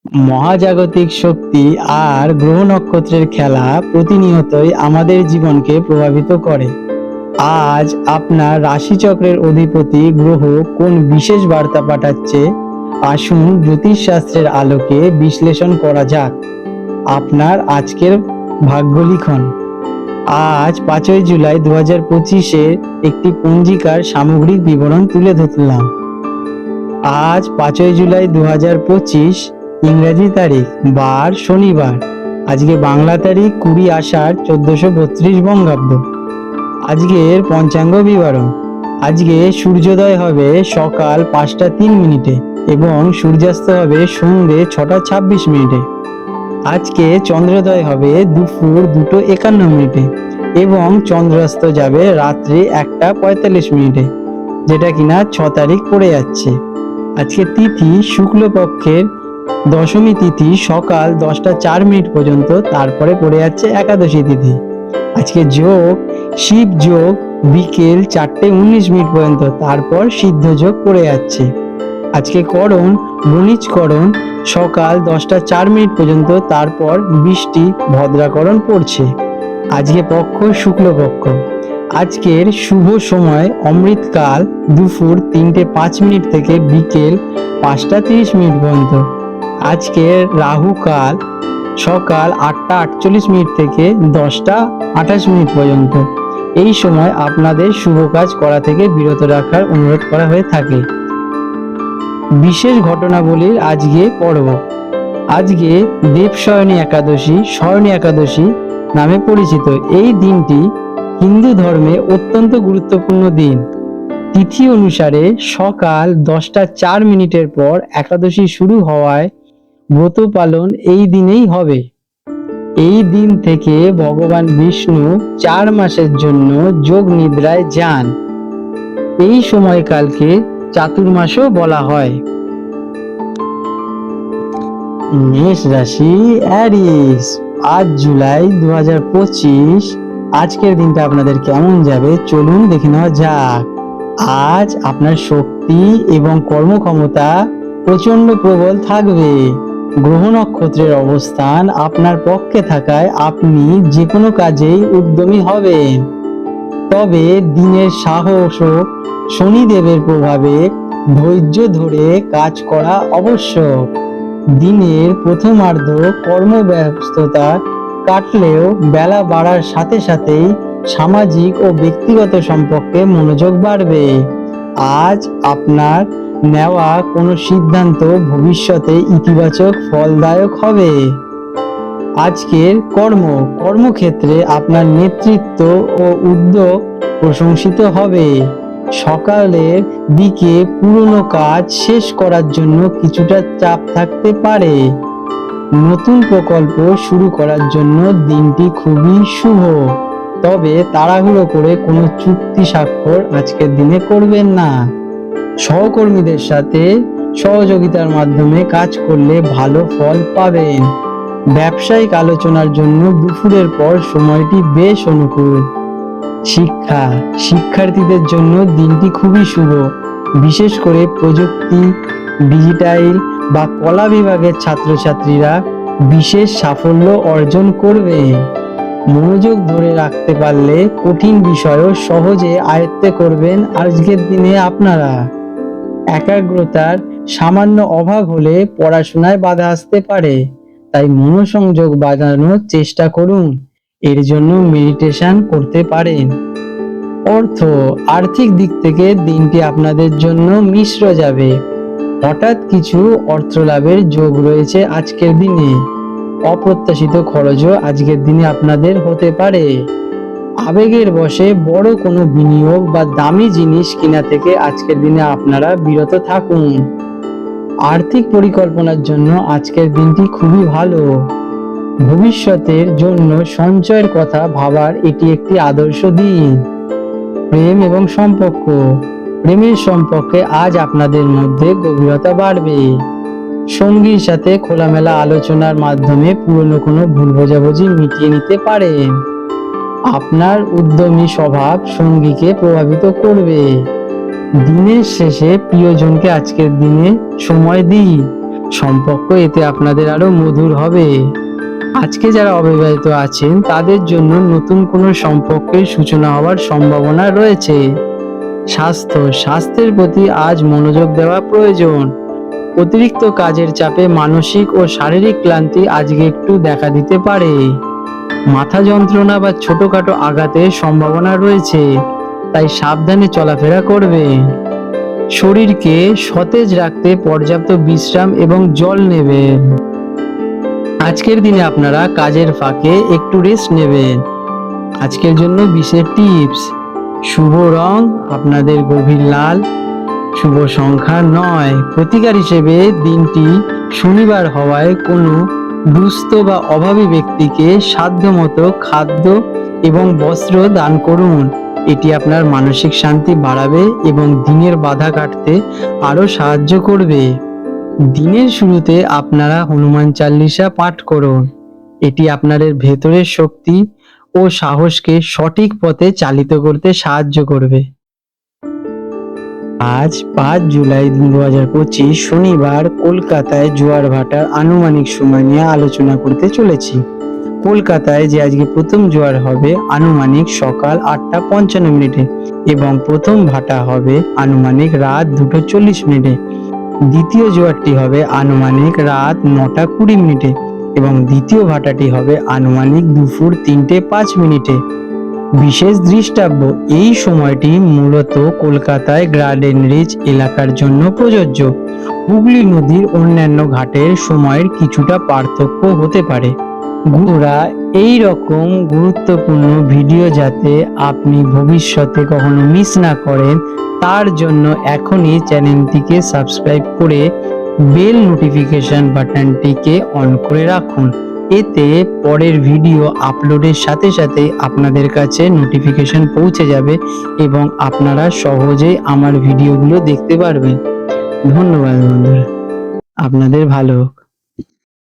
মহাজাগতিক শক্তি আর গ্রহ নক্ষত্রের খেলা প্রতিনিয়তই আমাদের জীবনকে প্রভাবিত করে। আজ আপনার রাশিচক্রের অধিপতি গ্রহ কোন বিশেষ বার্তা পাঠাচ্ছে, আসুন জ্যোতিষশাস্ত্রের আলোকে বিশ্লেষণ করা যাক। আপনার আজকের ভাগ্য লিখন। আজ 5ই জুলাই 2025-এর একটি পঞ্জিকার সামগ্রিক বিবরণ তুলে ধরলাম। আজ 5ই জুলাই 2025, ইংরেজি তারিখ, বার শনিবার। আজকে বাংলা তারিখ 20 আষাঢ় 1432 বঙ্গাব্দ। আজকের পঞ্চাঙ্গ বিবরণ। আজকে সূর্যোদয় হবে সকাল 5টা 3 মিনিটে এবং সূর্যাস্ত হবে সন্ধ্যে 6টা 26 মিনিটে। আজকে চন্দ্রোদয় হবে দুপুর 2টো 51 মিনিটে এবং চন্দ্রাস্ত যাবে রাত্রি 1টা 45 মিনিটে, যেটা কিনা 6 তারিখ পড়ে যাচ্ছে। আজকে তিথি শুক্লপক্ষের দশমী তিথি সকাল 10টা 4 মিনিট পর্যন্ত, তারপরে পড়ে যাচ্ছে একাদশী তিথি। আজকে যোগ শিব যোগ বিকেল 4টে 19 মিনিট পর্যন্ত, তারপর সিদ্ধ যোগ পড়ে যাচ্ছে। আজকে করণ বণিজ করণ সকাল 10টা 4 মিনিট পর্যন্ত, তারপর বৃষ্টি ভদ্রাকরণ পড়ছে। আজকে পক্ষ শুক্লপক্ষ। আজকের শুভ সময় অমৃতকাল দুপুর 3টে 5 মিনিট থেকে বিকেল 5টা 30 মিনিট পর্যন্ত। আজকের রাহু কাল সকাল 8টা 48 মিনিট থেকে 10টা 28 মিনিট পর্যন্ত। এই সময় আপনাদের শুভ কাজ করা থেকে বিরত রাখার অনুরোধ করা হয়ে থাকে। বিশেষ ঘটনাবলীর আজকে পর্ব। আজকে দেবশয়নী একাদশী, শয়নী একাদশী নামে পরিচিত। এই দিনটি হিন্দু ধর্মে অত্যন্ত গুরুত্বপূর্ণ দিন। তিথি অনুসারে সকাল 10টা 4 মিনিটের পর একাদশী শুরু হওয়ায় ব্রত পালন এই দিনেই হবে। এই দিন থেকে ভগবান বিষ্ণু 4 মাসের জন্য যোগ নিদ্রায় যান। এই সময়কালকে চাতুর্মাসও বলা হয়। মেষ রাশি, অ্যারিস। 5 জুলাই 2025 আজকের দিনটা আপনাদের কেমন যাবে চলুন দেখে নেওয়া যাক। আজ আপনার শক্তি এবং কর্মক্ষমতা প্রচন্ড প্রবল থাকবে। গ্রহ নক্ষত্রের অবস্থান আপনার পক্ষে থাকায় আপনি যে কোনো কাজেই উদ্যমী হবেন। তবে দিনের সাহস ও শনিদেবের প্রভাবে ধৈর্য ধরে কাজ করা আবশ্যক। দিনের প্রথমার্ধ কর্মব্যস্ততা কাটলেও বেলা বাড়ার সাথে সাথেই সামাজিক ও ব্যক্তিগত সম্পর্কে মনোযোগ বাড়বে। আজ আপনার নেওয়া কোনো সিদ্ধান্ত ভবিষ্যতে ইতিবাচক ফলদায়ক হবে। আজকের কর্মক্ষেত্রে আপনার নেতৃত্ব ও উদ্যোগ প্রশংসিত হবে। সকালের দিকে পুরনো কাজ শেষ করার জন্য কিছুটা চাপ থাকতে পারে। নতুন প্রকল্প শুরু করার জন্য দিনটি খুবই শুভ। তবে তাড়াহুড়ো করে কোনো চুক্তি স্বাক্ষর আজকের দিনে করবেন না। সহকর্মীদের সাথে সহযোগিতার মাধ্যমে কাজ করলে ভালো ফল পাবেন। ব্যবসায়িক আলোচনার জন্য দুপুরের পর সময়টি বেশ অনুকূল। শিক্ষার্থীদের জন্য দিনটি খুবই শুভ। বিশেষ করে প্রযুক্তি, ডিজিটাল বা কলা বিভাগের ছাত্রছাত্রীরা বিশেষ সাফল্য অর্জন করবে। মনোযোগ ধরে রাখতে পারলে কঠিন বিষয়ও সহজে আয়ত্তে করবেন আজকের দিনে আপনারা। একাগ্রতার সামান্য অভাব হলে পড়াশোনায় বাধা আসতে পারে, তাই মনোসংযোগ বাড়ানোর চেষ্টা করুন। এর জন্য মেডিটেশন করতে পারেন। আর্থিক দিক থেকে দিনটি আপনাদের জন্য মিশ্র যাবে। হঠাৎ কিছু অর্থ লাভের যোগ রয়েছে আজকের দিনে। অপ্রত্যাশিত খরচও আজকের দিনে আপনাদের হতে পারে। আবেগের বশে বড় কোনো বিনিয়োগ বা দামি জিনিস কিনা থেকে আজকের দিনে আপনারা বিরত থাকুন। আর্থিক পরিকল্পনার জন্য আজকের দিনটি খুবই ভালো। ভবিষ্যতের জন্য সঞ্চয়ের কথা ভাবার এটি একটি আদর্শ দিন। প্রেম এবং সম্পর্ক। প্রেমের সম্পর্কে আজ আপনাদের মধ্যে গভীরতা বাড়বে। সঙ্গীর সাথে খোলামেলা আলোচনার মাধ্যমে পুরনো কোনো ভুল বোঝাবুঝি মিটিয়ে নিতে পারেন। আপনার উদ্যমী স্বভাব সঙ্গীকে প্রভাবিত করবে। দিনের শেষে প্রিয়জনকে আজকের দিনে সময় দিন। সম্পর্ক এতে আপনাদের আরো মধুর হবে। আজকে যারা অবিবাহিত আছেন তাদের জন্য নতুন কোনো সম্পর্কের সূচনা হওয়ার সম্ভাবনা রয়েছে। স্বাস্থ্যের প্রতি আজ মনোযোগ দেওয়া প্রয়োজন। অতিরিক্ত কাজের চাপে মানসিক ও শারীরিক ক্লান্তি আজকে একটু দেখা দিতে পারে। মাথা যন্ত্রণা বা ছোটখাটো আঘাতের সম্ভাবনা রয়েছে, তাই সাবধানে চলাফেরা করবেন। শরীরকে সতেজ রাখতে পর্যাপ্ত বিশ্রাম এবং জল নেবেন। আজকের দিনে আপনারা কাজের ফাঁকে একটু রেস্ট নেবেন। আজকের জন্য বিশেষ টিপস: শুভ রং আপনাদের গভীর লাল, শুভ সংখ্যা 9। প্রতিকার হিসেবে দিনটি শনিবার হওয়ায় কোনো দুস্থ বা অভাবী ব্যক্তিকে সাধ্যমতো খাদ্য এবং বস্ত্র দান করুন। এটি আপনার মানসিক শান্তি বাড়াবে এবং দিনের বাধা কাটতে আরো সাহায্য করবে। দিনের শুরুতে আপনারা হনুমান চালিসা পাঠ করুন। এটি আপনাদের ভেতরের শক্তি ও সাহসকে সঠিক পথে চালিত করতে সাহায্য করবে। আজ 5 জুলাই 2025 শনিবার কলকাতায় জোয়ার ভাটার আনুমানিক সময় নিয়ে আলোচনা করতে চলেছি। কলকাতায় যে আজকে প্রথম জোয়ার হবে আনুমানিক সকাল 8:55 এবং প্রথম ভাটা হবে আনুমানিক রাত 2:40। দ্বিতীয় জোয়ারটি হবে আনুমানিক রাত 9:20 এবং দ্বিতীয় ভাটাটি হবে আনুমানিক দুপুর 3:05। বিশেষ দৃষ্টাব্য: এই সময়টি মূলত কলকাতায় গার্ডেন রিচ এলাকার জন্য প্রযোজ্য। হুগলি নদীর অন্যান্য ঘাটের সময়ের কিছুটা পার্থক্য হতে পারে। বন্ধুরা, এই রকম গুরুত্বপূর্ণ ভিডিও যাতে আপনি ভবিষ্যতে কখনো মিস না করেন তার জন্য এখনই চ্যানেলটিকে সাবস্ক্রাইব করে বেল নোটিফিকেশন বাটনটিকে অন করে রাখুন। এতে পরের ভিডিও আপলোডের সাথে সাথে আপনাদের কাছে নোটিফিকেশন পৌঁছে যাবে এবং আপনারা সহজেই আমার ভিডিওগুলো দেখতে পারবেন। ধন্যবাদ বন্ধুরা, আপনাদের ভালো হোক।